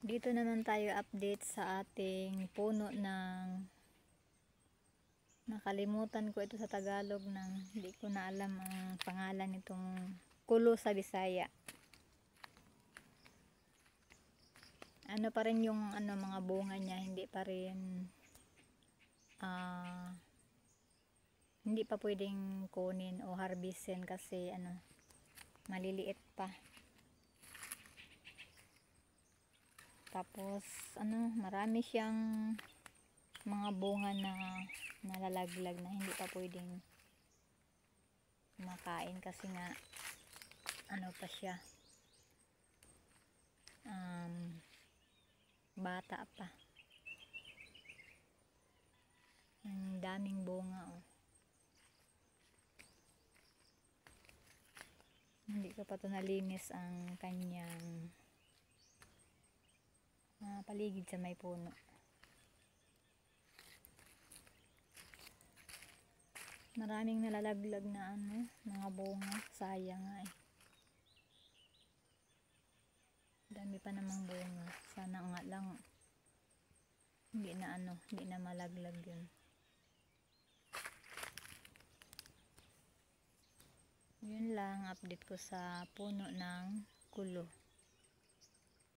Dito naman tayo update sa ating puno ng, nakalimutan ko ito sa Tagalog, ng hindi ko na alam ang pangalan nitong kulo sa Bisaya. Ano pa rin yung mga bunga niya, hindi pa rin hindi pa pwedeng kunin o harvestin kasi maliliit pa. Tapos marami siyang mga bunga na nalalaglag na hindi pa pwedeng makain kasi nga pa siya, bata pa. Ang daming bunga hindi ko pa ito nalinis ang kanyang paligid sa may puno. Maraming nalalaglag na mga bunga, sayang nga dami pa namang bunga. Sana nga lang hindi na malaglag yun. Yun lang update ko sa puno ng kulo.